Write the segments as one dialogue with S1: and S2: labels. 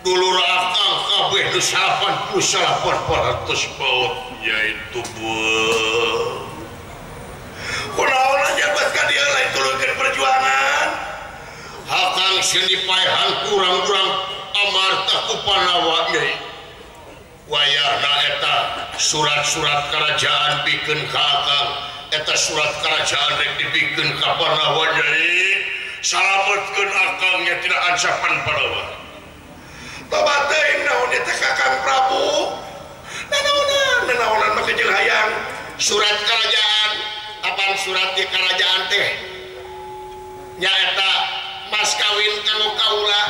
S1: dulur akang kabeh 88% baut yaitu buah kunaon aja buat ka dia lain tulungkeun perjuangan hakang seni paehan kurang-kurang amarta ku Panawa nyai wayahna eta surat-surat kerajaan pikeun ka akang eta surat kerajaan rek dipikeun ka Panawa nyai salametkeun akangnya tidak ancapan Panawa babateng naon eta Kakang Prabu nanaonan mah kejeul hayang surat kerajaan apaan surat di kerajaan teh nyaeta mas kawin kanggo kaula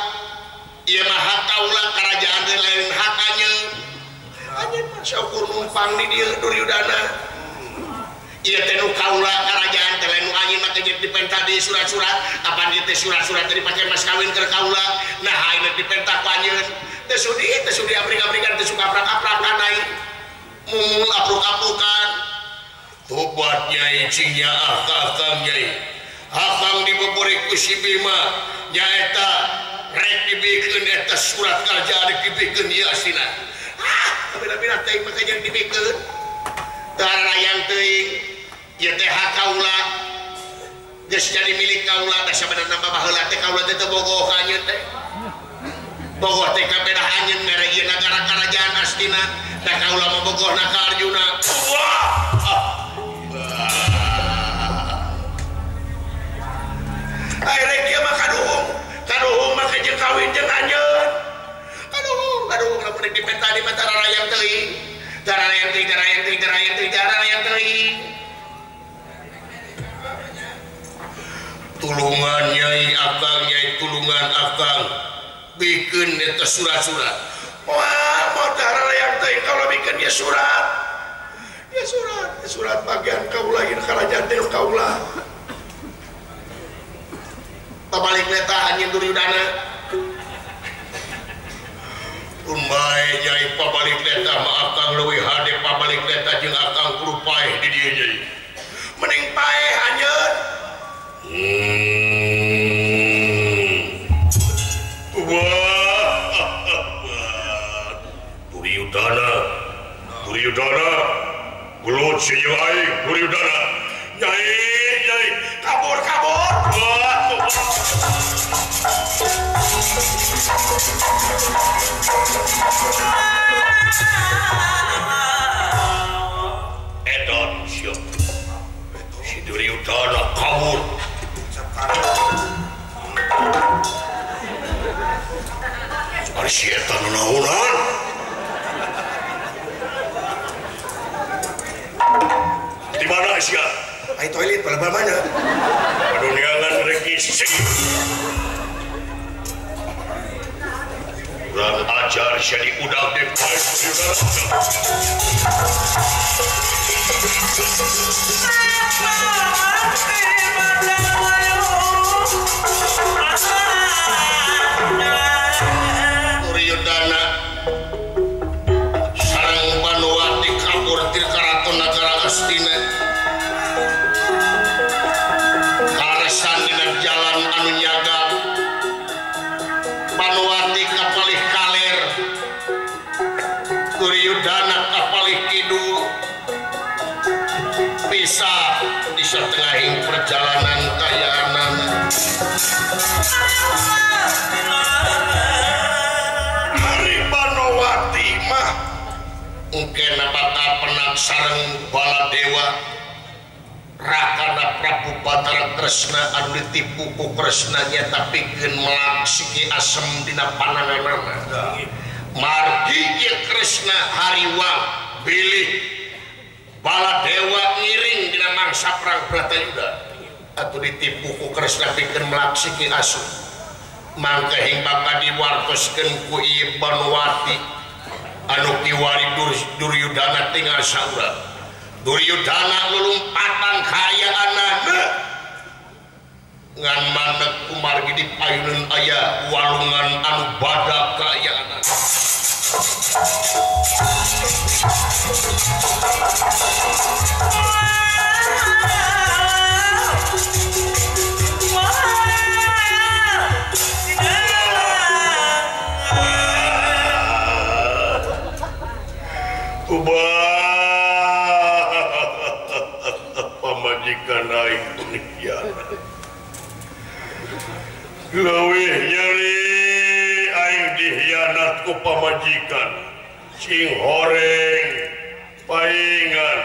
S1: ieu mah hak kaula kerajaan teh lain hak anjeun anjeun mah syukur numpang di dieu Duryudana ieu teh nu kaula kerajaan teh lain nu anjeun mah teh dipenta di surat-surat apaan ieu teh surat-surat teh dipake mas kawin keur kaula nah ayeuna dipenta ku anjeun teh sudi abring-abringan teh suka aprak-aprakan ai mumul apruk-aprukan tobat nyai cinya akang nyai akang dibebori ku si Bima nyaeta rek dibikeun eta surat kerajaan dibikeun ieu asina bina-bina teuing mah kajang dibikeun tarayang teuing ieu teh hak kaula geus jadi milik kaula da sabenerna mah baheula teh kaula teh teu bogoh ka anjeun teh bogoh teh kabeh anjeun mere ieu nagara kerajaan astina da kaula mah bogohna ka Arjuna akhirnya dia mah kaduhung mah kejeng kawin jeung anjeun kaduhung lamun dipenta di mata rarayang teuing darayang teuing tulungan nyai akang nyai tulungan akang bikeun eta surat-surat wah mau darayang teuing kalau bikeun dia surat bagian kaula ieu kerajaan teh kaula pabalik leta anjeun Duryudana umbae nyai pabalik leta mah akang leuwih hade pabalik leta jeung akang kudu paeh di dieu nyai mending paeh anjeun Duryudana gelut si aing Duryudana nyai kabur edon siap si Duryudana kabur ari si eta naonan di mana sia ai toilet bal-bal mana paduniangan rekisi kurang ajar jadi udah deh Duryudana sareng Banowati kabur ti karaton nagara Astina karasan dina jalan anu nyaga Banowati kapalih kaler Duryudana kapalih kidul pisah di satengahing perjalanan kayaanana hari Banowati mah mungkin bata penak sareng Baladewa rakana Prabu Batara Kresna anu ditipu ku Kresnanya tapi pikeun melak sigi asem dina pananganana margi ieu Kresna hariwang bilih Baladewa ngiring dina mangsa perang Bratayuda atuh ditipu ku Kresna pikeun melak sigi asem mangka hing bakal diwartoskeun ku ieu Banowati anu kiwari Duryudana tinggal saurang Duryudana lulumpatan kayaanana ngan maneg kumargi di payuneun aya walungan anu badak kayaanana pamajikan aing pengkhianat leuwih nyeri aing dikhianat ku pamajikan sing horeng paingan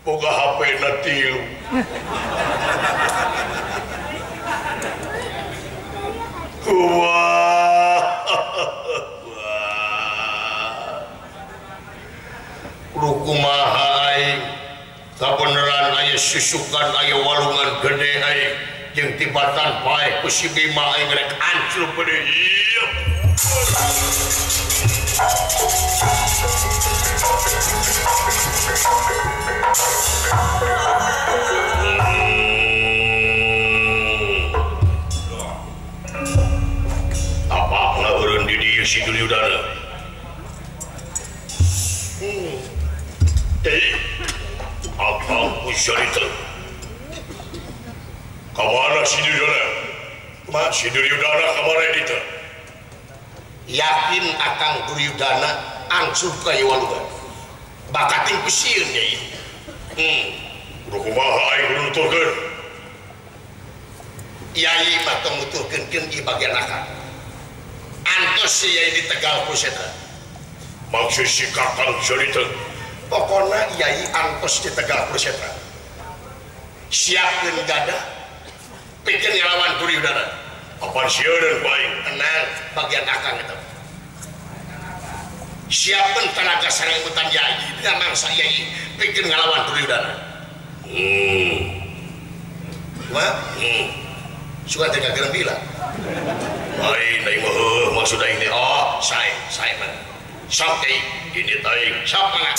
S1: boga HP na 3 kuwah kumaha aing kabeneran aya susukan aya walungan gede aing jeung tibatan paeh ku si Bima aing rek hancur pada ieu apa ngeureun di dieu si Duryodana apa bisa itu? Kamana si Duryodana? Mak si Duryodana kamana itu? Yakin akang Duryodana angsur ka Walungan. Bakating kusieun nya ieu. Kudu kumaha aing nuturkeun? Yai mah tong nuturkeun ieu bagian akang. Antos si Yai di Tegal Kusetra. Maksud si Kakang cerita pokoknya Yai antos di Tegal Kusetra siapkan gada bikin ngelawan Duryodana apa sieureun baik tenang bagian akang itu siapkan tenaga sarebutan Yai dengan mangsa Yai bikin ngelawan Duryodana suka tengah gerem bilang lain aing mah maksud aing teh oh saya mah sok teh ini teh sok mangga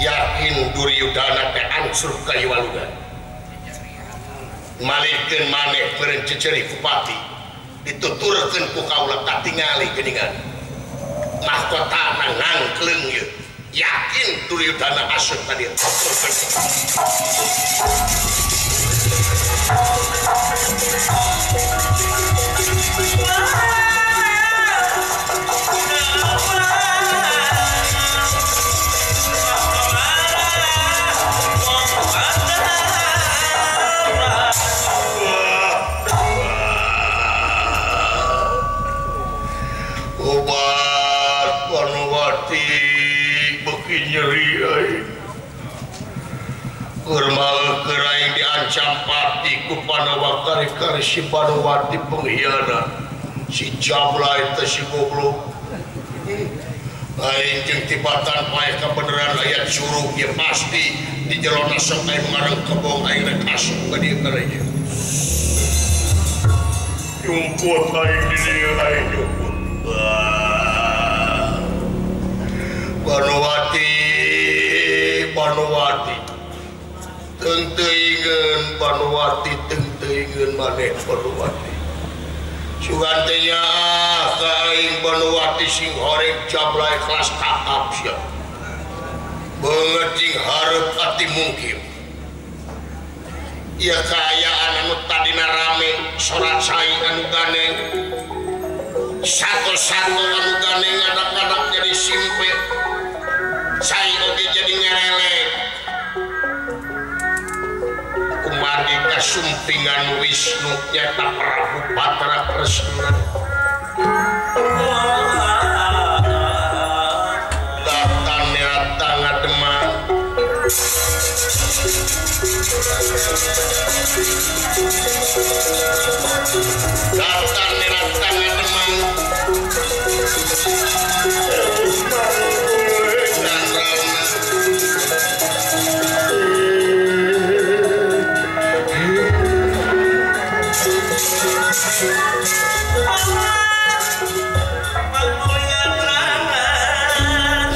S1: yakin Duryodana teh angsur ka Walungan malikeun maneh meureun ceceri Bupati dituturkeun ku kaula katingali geuningan mahkotana ngangkleung ieu yakin Duryodana asup ka dieu obat Panowati beki nyeri aing kurma keraing diancam pati ku Panawa kari-kari si Panowati pengkhianat si Jablay teh si goblok aing jeung tibatan paeh kabeneran aya suruh ieu pasti di jelona sok aing ngareng kebong aing rek asup ka dieu karanya yumput aing di dieu aing yumput Panowati teuingeun Panowati teuingeun maneh Panowati sugantenya ka aing Panowati sing horeg Jablay kelas kakap sia beungeut cing hareup ati mungkin ieu kaayaan anu tadina rame sorat saing anu ganeng satu-satu anu ganeng anak-anak jadi simpe saing oge jadi ngerelek kumari kasumpingan Wisnu nyata Prabu Batra Kresna datan nyata ngademang datan nyata ngademang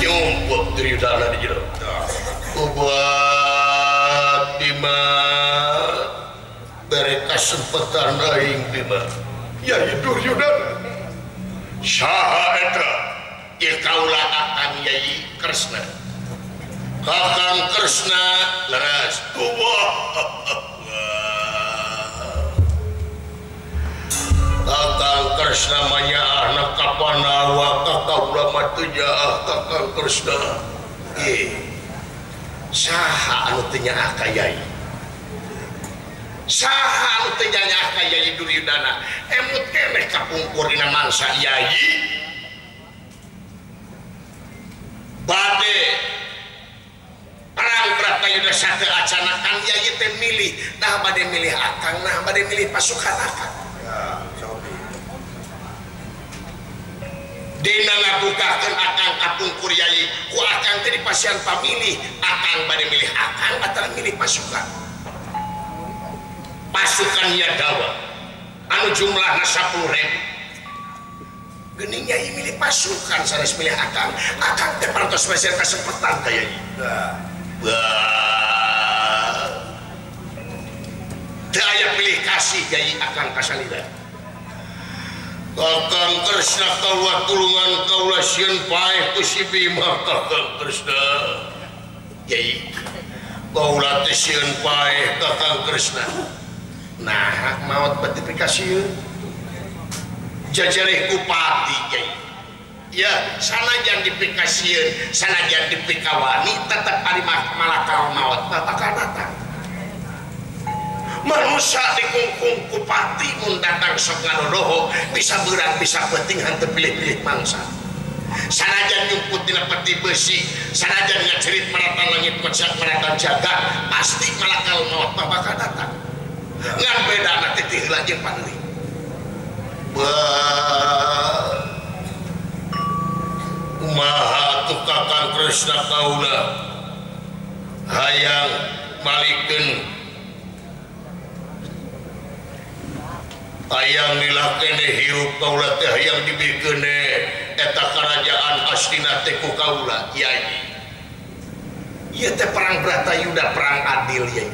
S1: nyumput Duryodana di jero obat Bima bere kasempatan aing Bima Yai Duryodana saha eta ieu kaula akang Yai Kresna Kakang Kresna leres Kakang Kresna namanya anak kapanawa kakaula matunya Kakang Kresna saha anu teu nyaah ka Yai saha anu teu nyaah ka Yai Duryudana emut keneh kapungkur dina mangsa Yai bade perang Bratayuda sate acanakan Yai teh milih nah bade milih akang nah bade milih pasukan akang dina ngabukakeun akang kapungkur Yai ku akang teh dipasihan pamilih akang bade milih akang atau milih pasukan Yadawa anu jumlahna 10.000 geuning Yai milih pasukan sanes milih akang teh parantos masih kesempatan ka Yai teu aya pilih kasih Yai akang kasalira Kakang Kresna kaula tulungan kaula sieun paeh ku si Bima Kakang Kresna Yai kaula teh sieun paeh Kakang Kresna nah maot bati pikasieun jajareh kupati Yai ya sanajan dipikasieun sanajan dipikawani tetep ari malakal maot bakal datang manusia dikungkung kupati mun datang sok ngadodoho bisa beurang bisa penting hanteu pilih-pilih mangsa sanajan nyumput dina peti besi sanajan ngacerit maratan langit maratan jagat pasti malakal maut bakal datang ngan bedana titih heula jeung paneuih kumaha atuh Kakang Kresna kaula hayang malikeun hayang nilah kene hirup kaula teh hayang dibikeun eta kerajaan astina teh ku kaula Yai ieu teh perang Bratayuda perang adil Yai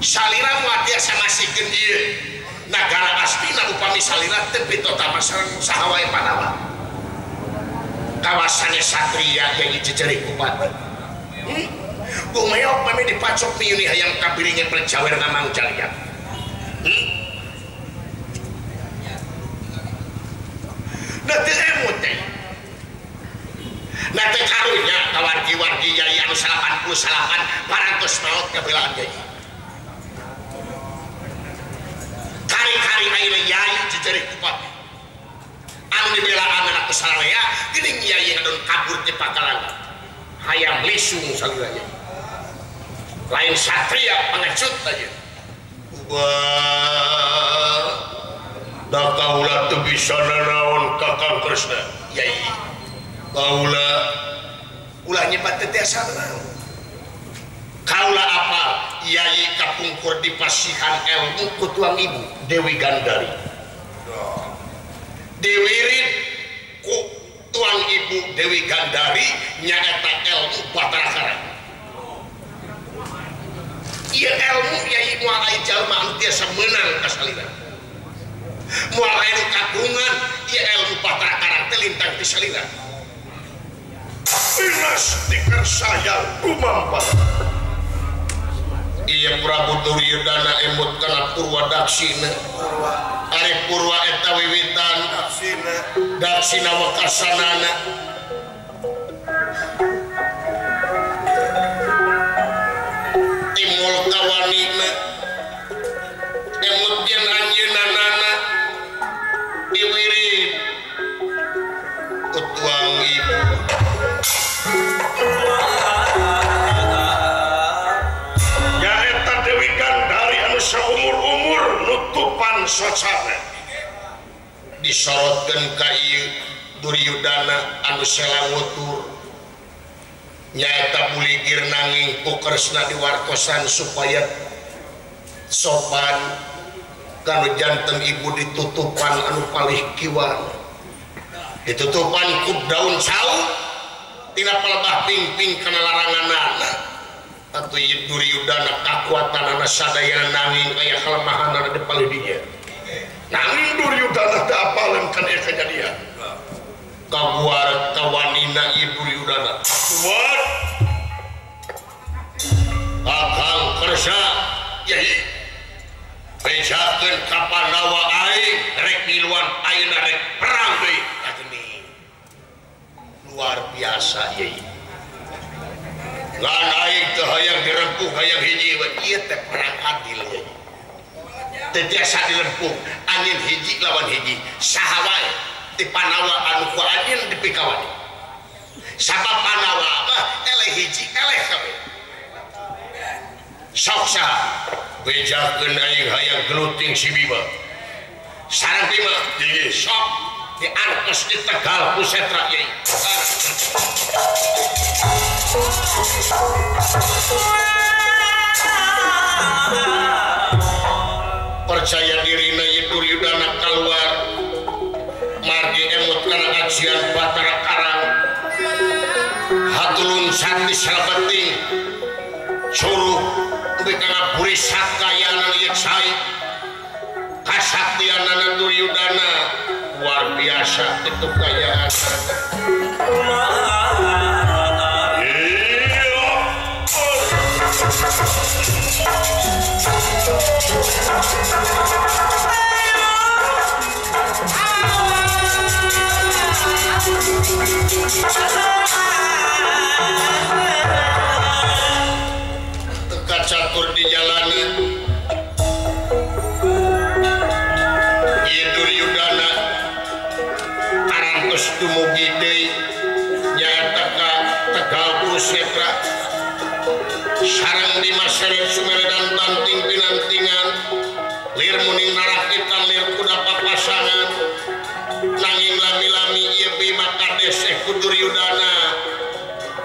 S1: salira moal tiasa masikeun ieu nagara astina upami salira teu pitota masareng saha wae Pandawa kawasannya satria Yai jejerih kupati kumaha pami dipacok piuni hayang kabiringan perjawer ngamang jalian nanti emut Yai nanti karunya kawargi-wargi Yai anu 88 parantos maut kabelaan Yai kari-kari ayeuna Yai jejerih kupati anu dibelaan anak kesalaria geuning Yai ngadon kabur ti Pakalangga hayang lisung salira Yai lain satria pengecut aja da kaula teu bisa nanaon Kakang Kresna Yai kaula ulah nyebat teh tiasa naon kaula apa Yai kapungkur di pasihan ilmu ku tuang ibu Dewi Gandari diwirid ku tuang ibu Dewi Gandari nyaeta ilmu Batara ieu ilmu Yai moal aya jalma anu tiasa meunang ka salira moal aya nu kagungan ieu ilmu Batara Karang teh lintang ti salira dinasti kersaya kumampa ieu Prabu Duryudana emut kana Purwa Daksina ari Purwa eta wiwitan Daksina wakasanana timul kawanina emut yen anjeunanana diwirid ku tuang ibu nyaeta Dewi Gandari anu saumur-umur nutupan socana disorotkeun ka ieu Duryudana anu selangutur nyaeta buligir nanging ku Kresna diwartosan supaya sopan kanu janten ibu ditutupan anu palih kiwan ditutupan ku daun sawu tina pelebah pingping kana laranganana atuh ieu Duryudana kakuatanana sadaya nanging aya kelemahanna di palih dinya nanging Duryudana teu apaleun kana ieu kajadian kabuar kawanina ieu Duryudana buat Kakang Kresna Yai bejakeun ka Pandawa aing ayeuna rek perang deui gini luar biasa ieu ngan aing teh hayang dirempuh hayang hiji ieu teh perang adil ieu teu tiasa dirempuh angin hiji lawan hiji saha wae ti Panawa anu ku angin dipikawan sabab Panawa mah eleh hiji eleh kabeh sok saha bejakeun aing hayang geluting si Bima sareng Bima di sok di artos di Tegal Pusetra yai percaya diri na Duryudana keluar margi emut karena ajian Batara Karang hatulun sati salabeting suruh bikana puri sakayana liat sai kasaktianana Duryudana luar biasa itu kayaan teka catur di jalanan ieu Duryudana tarantos dumugi deui nyaeta ka Tegal Kurusetra sareng di Maseret Sumeredan banting pinantingan lir muning narakitan lir kuda papasangan nanging lami-lami ieu Bima kades ku Duryudana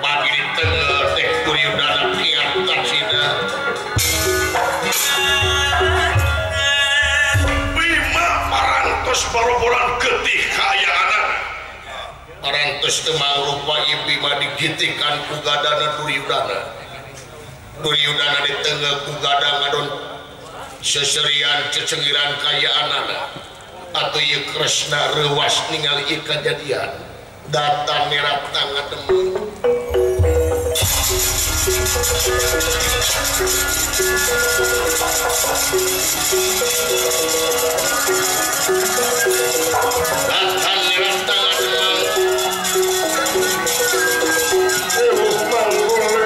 S1: bagi di tengah teh Duryudana kiat kasida Bima parantos boroboran getih kaayaanan parantos teu mangrupa ieu Bima digitikan ku gadana Duryudana di tengah ku gadang ngadon seserian cecengiran kayaanana atau ieu Kresna reuwas ningali ieu kajadian data nerat tangga temen data nerat tangga temen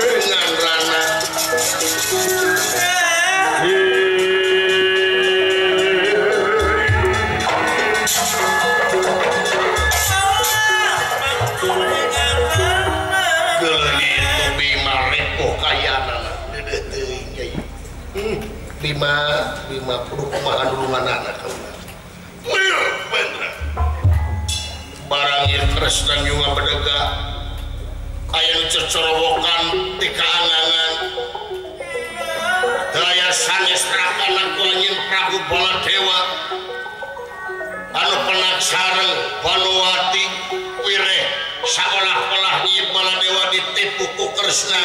S1: dengan rana Bima kudu kumaha dulunganana kaula. Bener. Barang ieu Kresna nyunga bedega aya nu cecorobokan ti kaangangan. Daya sanes rakana ku anjeun Prabu Baladewa anu penak sareng Banowati wireh saolah-olah ieu Baladewa ditipu ku Kresna.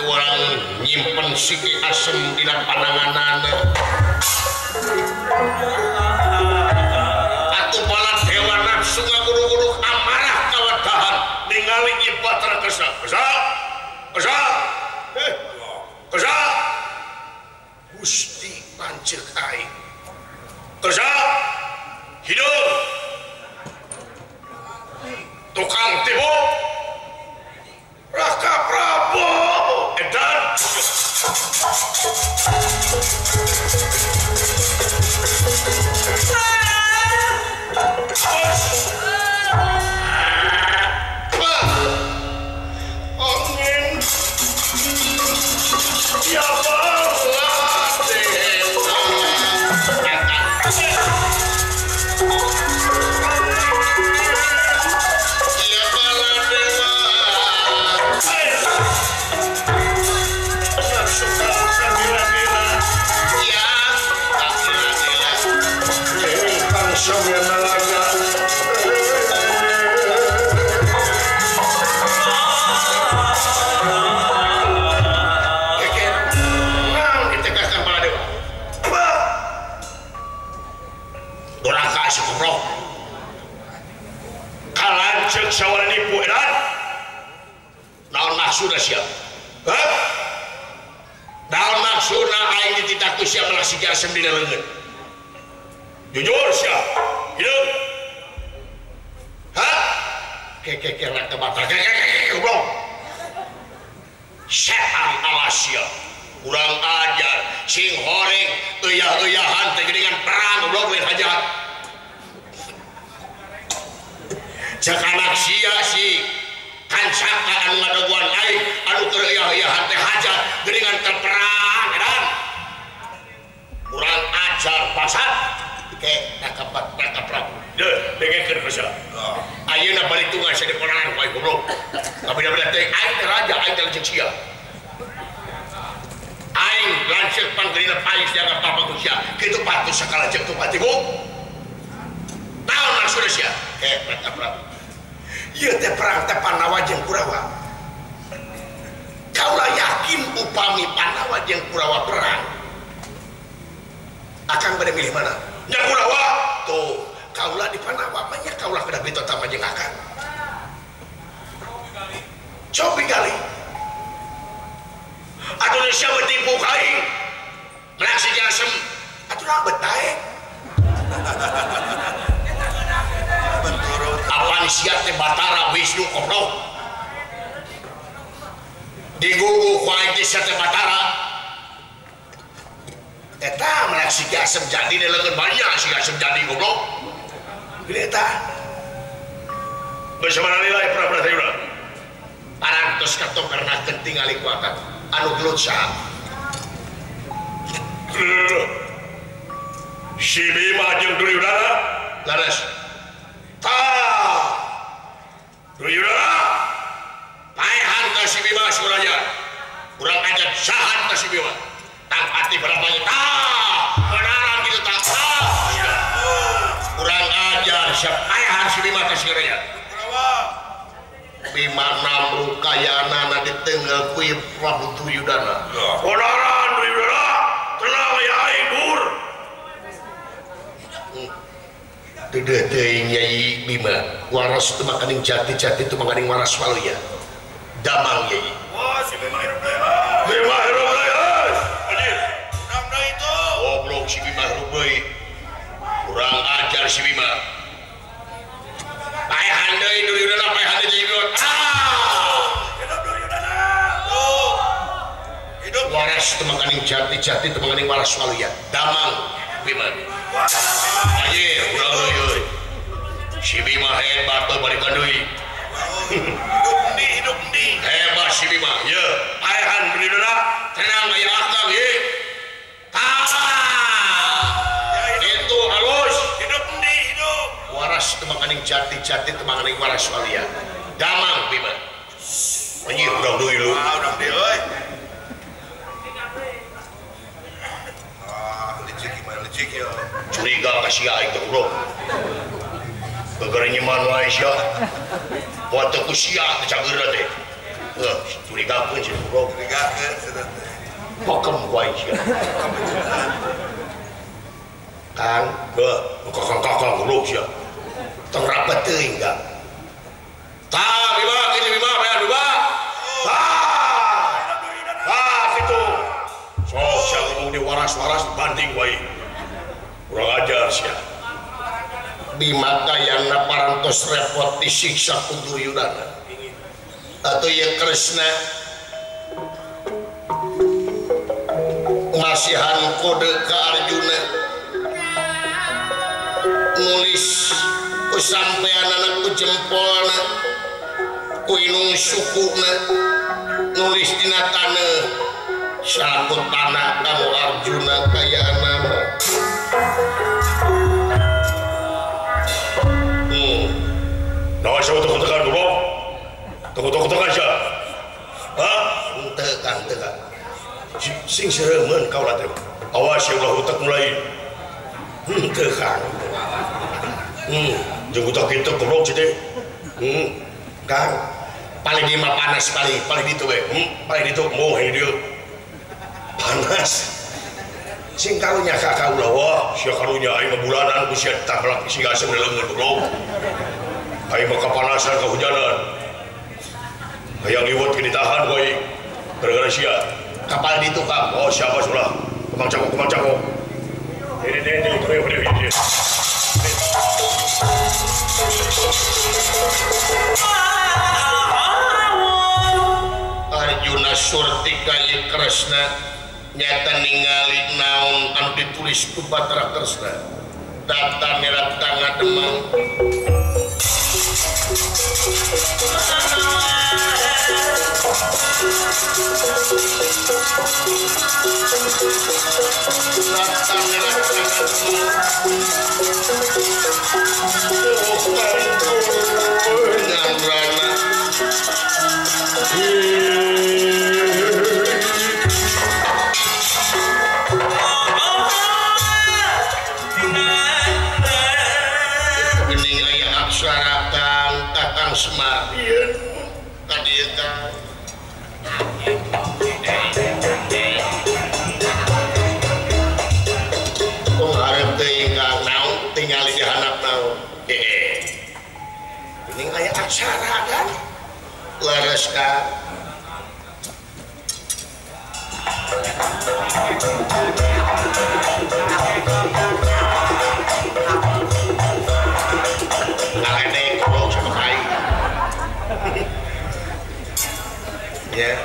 S1: Orang nyimpen siki asem dina pananganana atuh Baladewa nafsu ngagurug-gurug amarah kawadahan ningali ieu Batara Kresna Kresna Gusti lanceuk aing Kresna hidup tukang tipu Raka Prabu edan angin ya sawarani nipu edan naon maksudna sia naon maksudna aing dititaku sia malah siga asem dina leungeun jujur sia hidup. Hah? Kekekeran ke mata, goblok. Setan Alasya, kurang ajar, sing horeng, eyah-eyahan, dengan perang, goblok, lain hajat. Cek anak sia si kancaka anu ngadaguan aing, anu keur eyah-eyahan teh hajat, dengan terperang, dan kurang ajar pasat. Kayak nakap Prabu. Deh, dengekeun bisa. Ayeuna balik tungan saya diperangan wae goblok. Tapi da teh aing teh raja, aing teh leuceuk sia. Aing lanceuk panggeulina pais jaga papa ku sia. Kitu patuh sakala jeung tu patimu. Naon maksudna sia? Nakap Prabu. Ieu teh perang teh Pandawa jeung Kurawa. Kaulah yakin upami Pandawa jeung Kurawa perang. Akang pada milih mana? Yang Kurawa tuh kaulah di Pandawa banyak kaulah kena bito tambah jeung akang cobi kali Indonesia betipu kai melaksi jasem atuh na betae apaan siap teh Batara Wisnu goblok digugu ku aing teh sia teh Batara eta melaksi jasem jadi leungeun banyak si jasem jadi goblok gini eta bersama nilai pra-pra sayura parantos katong karena kenting alik wakat anu gelut sah si Bima jeung Duryudana laras Duryudana paehan ka si Bima Suraja kurang ajar sahan ka si Bima tang pati berapanya benaran gitu kurang ajar siapa ayahan si Bima kasirnya Bima namru kayana di tengah kui Prabu Duryudana benaran Duryudana tenang ya igur dedeh teh Nyai Bima waras itu makaning jati-jati itu makaning waras waluya damang Nyai wah si Bima hirup deh Bima hirup deh goblok si Bima rubai kurang ajar si Bima paehan deui Duryudana paehan deui jigot hidup Duryudana hidup waras teu makaning jati-jati teu makaning waras waluya damang Bima aye urang euy si Bima hebat teu balikan deui hidup endi hebat si Bima ye paehan Duryudana tenang aya akang ye itu halus hidup endi hidup waras temakaning jati-jati temakaning waras walia damang Bima anjir urang deui lu urang deui euy licik gimana licik ya curiga ka sia aing teh bro gara nyeman wae sia buat ku sia teh cageurna teh curigakeun sia bro curigakeun cenah teh pakem wae sia Kang, kakang goblok sia. Tong rapet teuing enggak. Tah, Bima, kitu Bima, bae Bima. Tah, kitu. Sok sia ngomong di waras-waras banding wae. Kurang ajar sia. Bima kayana parantos repot disiksa ku Duryudana. Atuh ye Kresna masihan kode ke Arjuna nulis ku sampean anak ku jempolna ku inung sukuna nulis dina taneuh salakut tanah kanu Arjuna kayaanana naon sa utek-utekan dulu utek-utekan sia hah utekan sing sereumeun kaulah teh awas ya ulah utek mulai teu kang jeung utek kitu goblok teh kang paling di mah panas paling ditu we paling ditu moh ini dia panas sing karunya ka kaulah wah sia karunya aing bulanan ku sia tablak sing asem leungeun goblok aing mah kapanasan kahujanan hayang liwat ke ditahan wae gara-gara sia kapal ditukang oh siapa sudah kemang cakok ini Arjuna Surtika ye Kresna nyata ningali naon anu ditulis ku Batra Kresna data merah tangga demang data merah tangga demang Semar tadi itu kok ngarep tinggal naon tinggal di handap naon ini kayak aksara kan leres kan ya,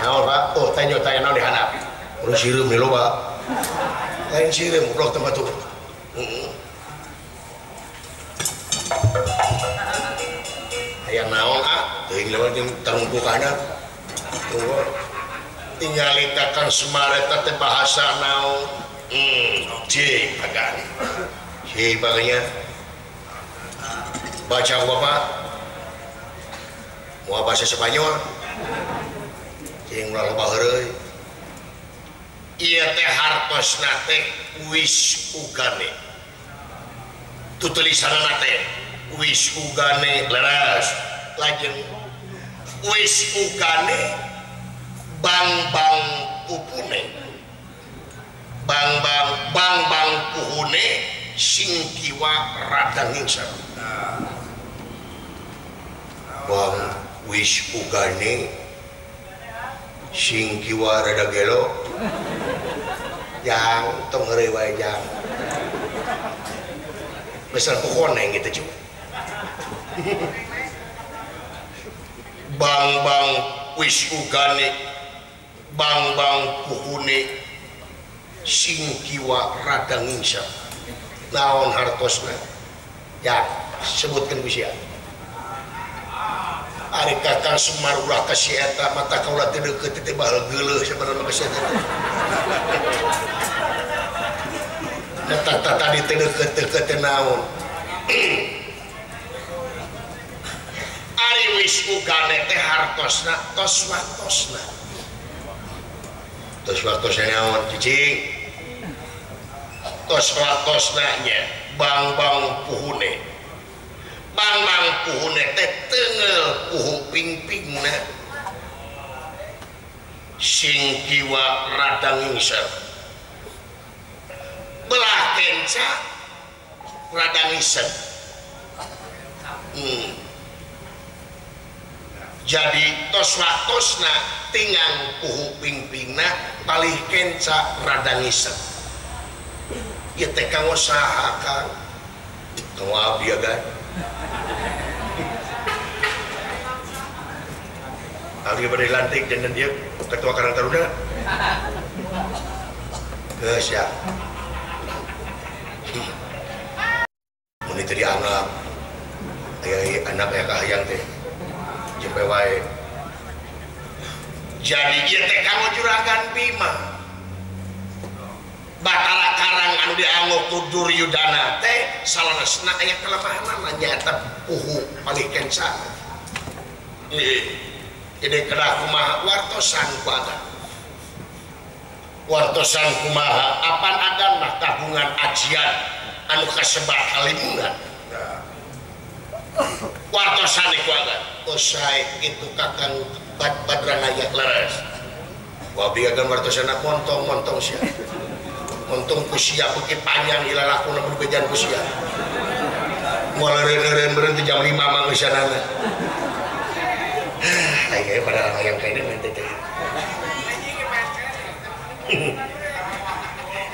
S1: naon Pak? Oh, tanya naon dihanap. Udah sireum nih lo Pak. Lain sireum, blok tempat tuh. Ayah naon teuing lewat yang terungku kana. Tunggu. Tinggal itakan semareta teh bahasa naon. Cik agan. Cik baganya. Baca gua Pak. Mau bahasa Spanyol. Yang ulah loba heureuy ieu teh hartosna teh wis ugane tulisanna teh wis ugane leres lajeng wis ugane bang pupune bang puhune sing kiwa radang ingsan bang wis ugane sing kiwa rada gelo yang tong ngeri wae jang besar pohon yang gitu cuy bang wis ugane bang puhune sing kiwa rada ngingsa naon hartosna ya sebutkan kusia ari Kakang Semar ulah kasih eta mata kaulah teu deukeut teh baheul geuleuh sabarana kasih eta eta tadi teu deukeut teh naon ari wis ugane teh hartosna tos watosna naon cicing tos watosna nya bang puhune bang puhune teh teungel puhu pingpingna sing kiwa radang ingser belah kenca radang ingser jadi tos watosna tingang puhu pingpingna palih kenca radang ingser ieu teh kang usaha kang kang abdi agan Abdi pada lantik dan dia ketua Karang Taruna geus ya mun tadi anak aya anak aya kahayang teh jempe wae jadi ieu teh kanggo juragan Bima Batara Karang anu dianggo ku Duryudana teh salanesna aya kelemahanna nyaeta puhu paling kenca jadi kedah kumaha wartosan kuagan wartosan kumaha apan agan mah tabungan ajian anu kasebar kalimungan wartosan kuagan usai itu Kakang Badranaya leres wabi agan wartosan montong sia montong kusia bukit panjang ilalakuna berbejan kusia mulai berhenti jam 5 mah gesanana ayo pada yang kayak ini nanti deh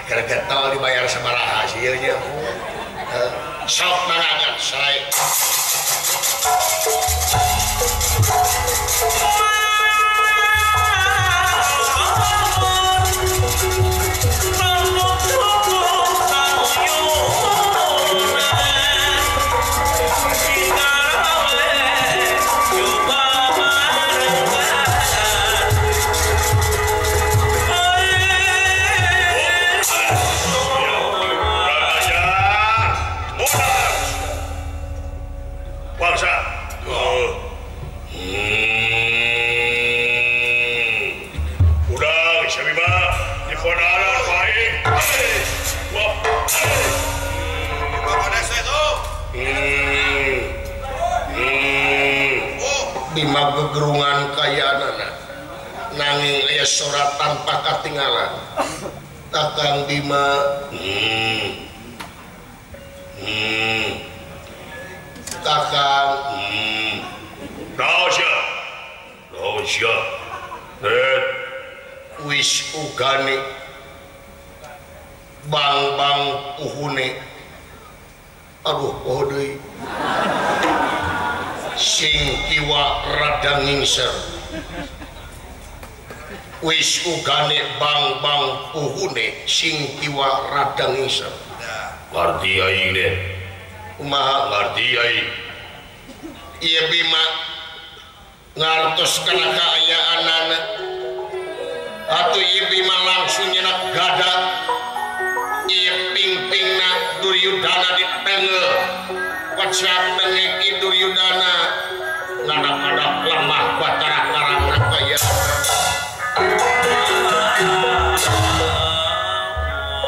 S1: karena getol dibayar sama hasilnya sok manangan saya Bima gegerungan kayaanana nanging aya sorat tanpa katinggalan Kakang Bima Kakang Raja wis ugane bang uhune aduh poho deui sing kiwa rada ngingser wis ugane bang uhune sing kiwa rada ngingser ngarti ai ne kumaha ngarti ai ieu Bima ngartos kana kaayaanana atuh ieu Bima langsung nyenak gada ieu pingpingna Duryudana ditengel pecah tengeki Duryudana ngadak-ngadak lemah batara karangna kaya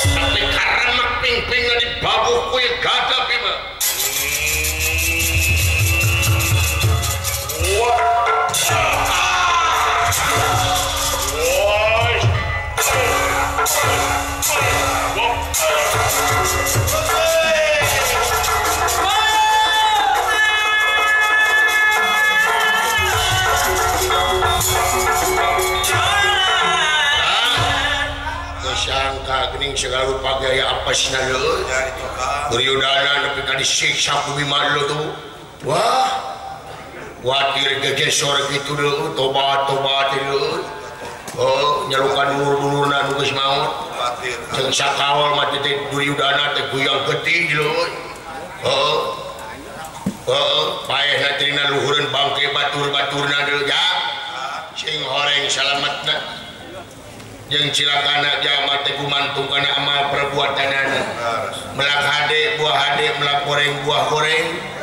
S1: tapi karena pingpingna dibabuh ku gada Bima sangka gening segala rupa gaya apa sih nalo Duryudana nepi ka disiksa ku Bima tuh wah watir gegesor gitu dulu tobat dulu oh nyalukan dulur-dulurna nu geus maot jeung sakawal mah teh Duryudana teh guyang geuting dulu paehna tina luhureun bangke batur-baturna deui ya sing horeng salametna jeung cilakana jalma teh gumantung kana amal perbuatanana melak hade buah hade melak goreng buah goreng